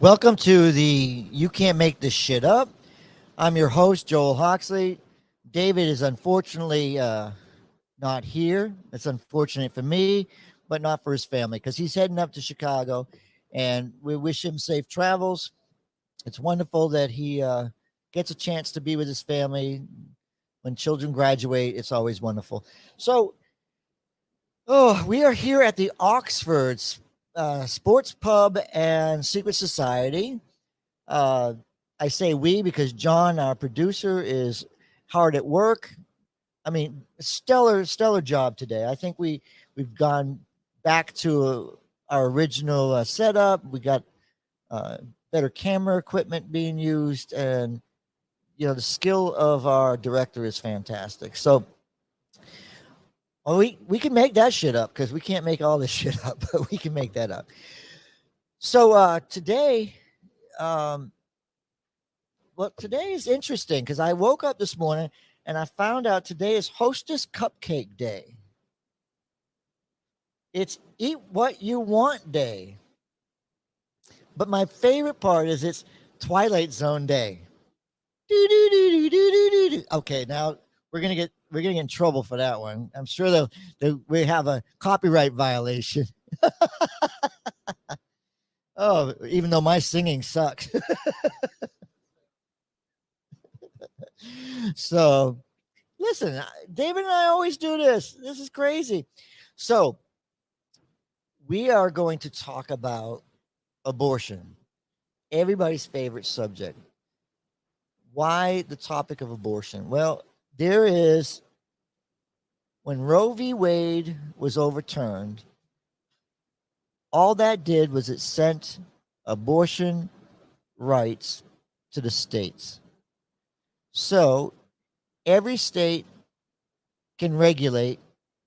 Welcome to the You Can't Make This Shit Up. I'm your host, Joel Hoxley. David is unfortunately not here. It's unfortunate for me, but not for his family because he's heading up to Chicago, and we wish him safe travels. It's wonderful that he gets a chance to be with his family. When children graduate, it's always wonderful. So, we are here at the Oxford Sports Pub and Secret Society. Uh, I say we because John, our producer, is hard at work. I mean, stellar job today. I think we've gone back to our original setup. We got uh, better camera equipment being used, and the skill of our director is fantastic. So, well, we can make that shit up because we can't make all this shit up, but we can make that up. So today, um, today is interesting because I woke up this morning and I found out today is Hostess Cupcake Day. It's Eat What You Want Day. But my favorite part is it's Twilight Zone Day. Okay, now we're gonna get in trouble for that one. I'm sure we have a copyright violation. Oh, even though my singing sucks. So listen, David and I always do this. This is crazy. So we are going to talk about abortion, everybody's favorite subject. Why the topic of abortion? Well, there is, when Roe v. Wade was overturned, all that did was it sent abortion rights to the states. So every state can regulate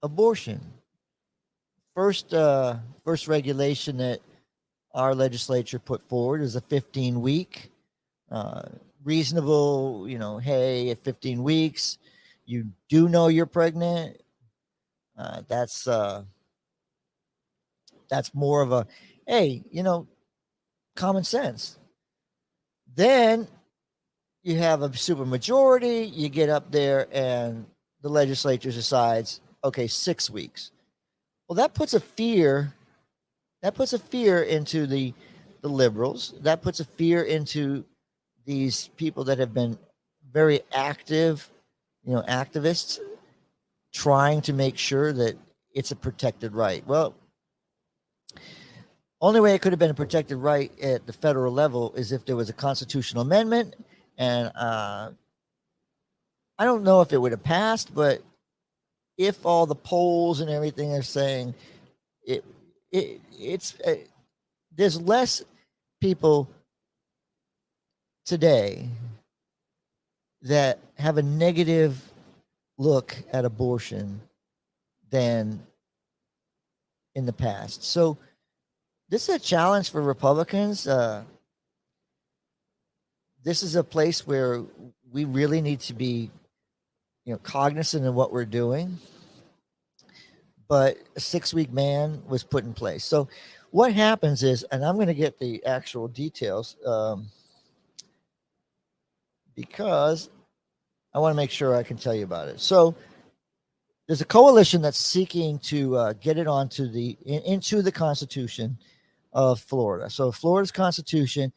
abortion. First regulation that our legislature put forward is a 15-week reasonable. Hey, at 15 weeks, you do know you're pregnant. That's more of a hey, common sense. Then you have a super majority. You get up there, and the legislature decides, okay, 6 weeks. Well, that puts a fear into the liberals. That puts a fear into these people that have been very active, activists trying to make sure that it's a protected right. Well, only way it could have been a protected right at the federal level is if there was a constitutional amendment, and I don't know if it would have passed, but if all the polls and everything are saying it's there's less people today that have a negative look at abortion than in the past. So this is a challenge for Republicans. This is a place where we really need to be, cognizant of what we're doing. But a 6-week ban was put in place. So what happens is, and I'm going to get the actual details because I want to make sure I can tell you about it. So there's a coalition that's seeking to get it into the Constitution of Florida. So Florida's Constitution,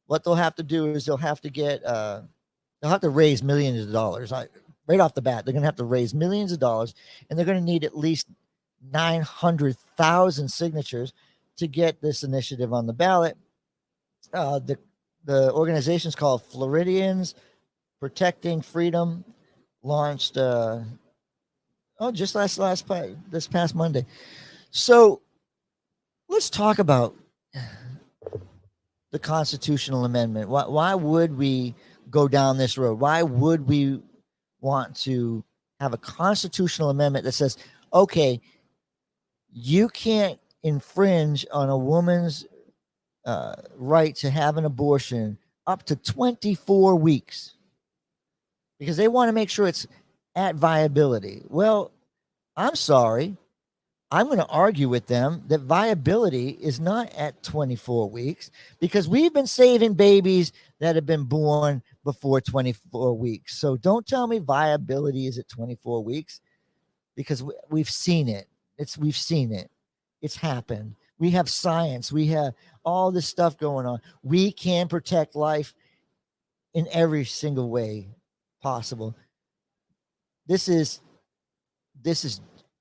what they'll have to do is they'll have to raise millions of dollars. Right off the bat, they're going to have to raise millions of dollars, and they're going to need at least 900,000 signatures to get this initiative on the ballot. The organization is called Floridians Protecting Freedom, launched just this past Monday. So let's talk about the constitutional amendment. Why would we go down this road? Why would we want to have a constitutional amendment that says, okay, you can't infringe on a woman's right to have an abortion up to 24 weeks because they want to make sure it's at viability? Well, I'm sorry, I'm going to argue with them that viability is not at 24 weeks because we've been saving babies that have been born before 24 weeks. So don't tell me viability is at 24 weeks because we've seen it. We've seen it. It's happened. We have science. We have all this stuff going on. We can protect life in every single way possible. This is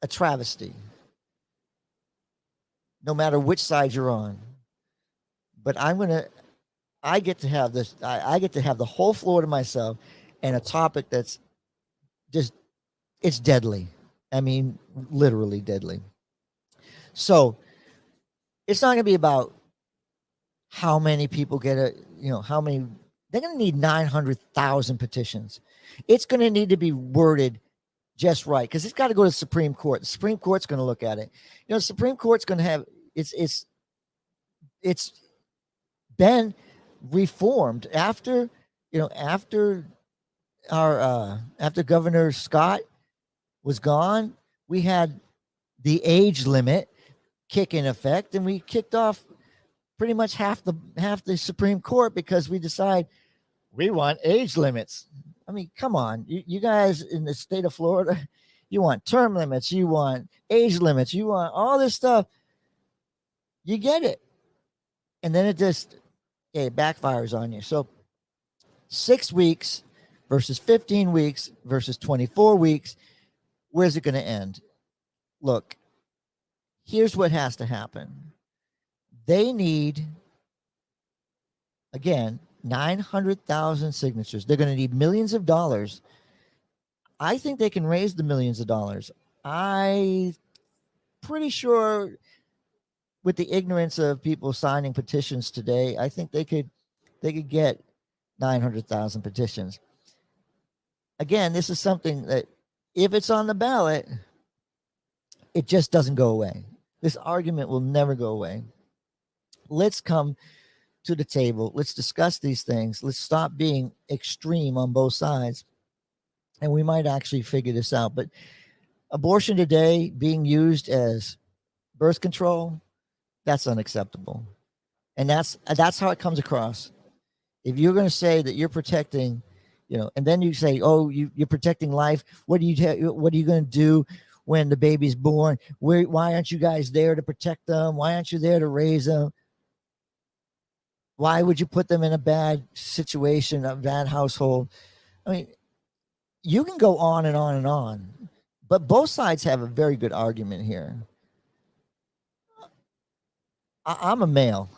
a travesty. No matter which side you're on. But I get to have this, I get to have the whole floor to myself and a topic that's just, it's deadly. I mean, literally deadly. So it's not going to be about how many people get how many, they're going to need 900,000 petitions. It's going to need to be worded just right because it's got to go to the Supreme Court. The Supreme Court's going to look at it. The Supreme Court's going to have it's been reformed after after Governor Scott was gone. We had the age limit kick in effect, and we kicked off pretty much half the Supreme Court because we decide we want age limits. I mean, come on, you guys in the state of Florida, you want term limits, you want age limits, you want all this stuff. You get it. And then it backfires on you. So 6 weeks versus 15 weeks versus 24 weeks, where's it going to end? Look, here's what has to happen. They need, again, 900,000 signatures. They're going to need millions of dollars. I think they can raise the millions of dollars. I'm pretty sure with the ignorance of people signing petitions today, I think they could get 900,000 petitions. Again, this is something that if it's on the ballot, it just doesn't go away. This argument will never go away. Let's come to the table. Let's discuss these things. Let's stop being extreme on both sides. And we might actually figure this out. But abortion today being used as birth control, that's unacceptable. And that's how it comes across. If you're going to say that you're protecting, and then you say, oh, you're protecting life. What are you going to do when the baby's born? Why aren't you guys there to protect them? Why aren't you there to raise them? Why would you put them in a bad situation, a bad household? I mean, you can go on and on and on, but both sides have a very good argument here. I'm a male,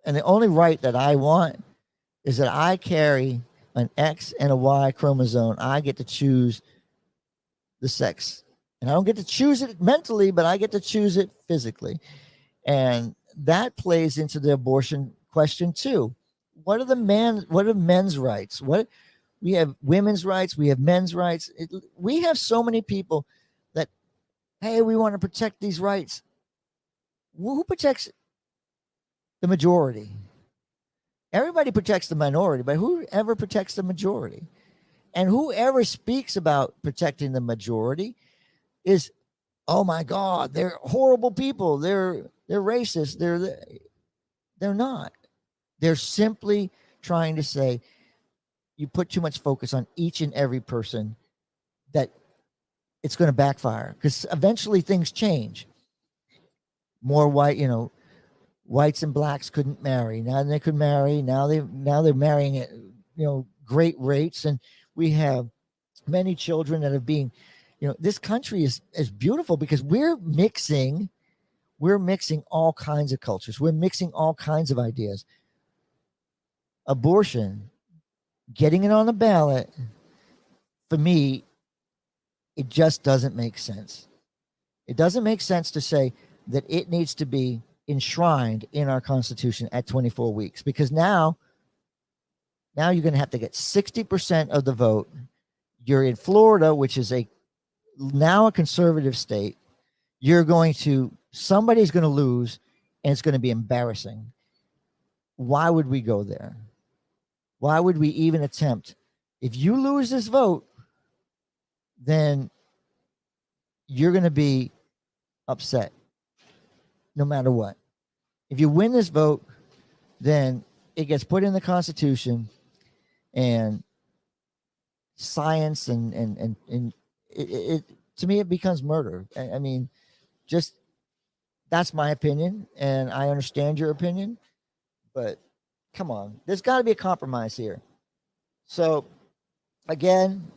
and the only right that I want is that I carry an X and a Y chromosome. I get to choose the sex, and I don't get to choose it mentally, but I get to choose it physically. And that plays into the abortion question too. What are men's rights? We have women's rights, we have men's rights. We have so many people that, hey, we want to protect these rights. Who protects the majority? Everybody protects the minority, but whoever protects the majority? And whoever speaks about protecting the majority is, oh my God, they're horrible people. They're racist. They're not. They're simply trying to say you put too much focus on each and every person, that it's going to backfire because eventually things change. More whites and blacks couldn't marry. Now they could marry. Now they're marrying at great rates, and we have many children that are being, this country is beautiful because we're mixing all kinds of cultures. We're mixing all kinds of ideas. Abortion, getting it on the ballot, for me, it just doesn't make sense. It doesn't make sense to say that it needs to be enshrined in our Constitution at 24 weeks, because now you're going to have to get 60% of the vote. You're in Florida, which is now a conservative state. Somebody's going to lose, and it's going to be embarrassing. Why would we go there? Why would we even attempt? If you lose this vote, then you're going to be upset no matter what. If you win this vote, then it gets put in the Constitution, and science and it to me, it becomes murder. I mean, just that's my opinion, and I understand your opinion, but come on, there's got to be a compromise here. So again,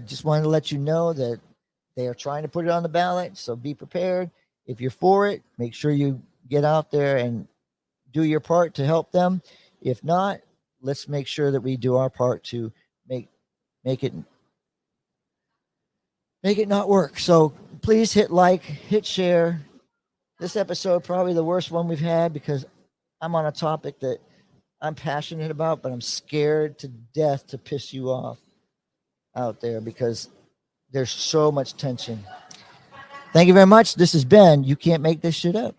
just wanted to let you know that they are trying to put it on the ballot, so be prepared. If you're for it, make sure you get out there and do your part to help them. If not, let's make sure that we do our part to make it not work. So please hit like, hit share. This episode probably the worst one we've had because I'm on a topic that I'm passionate about, but I'm scared to death to piss you off out there because there's so much tension. Thank you very much. This is Ben. You can't make this shit up.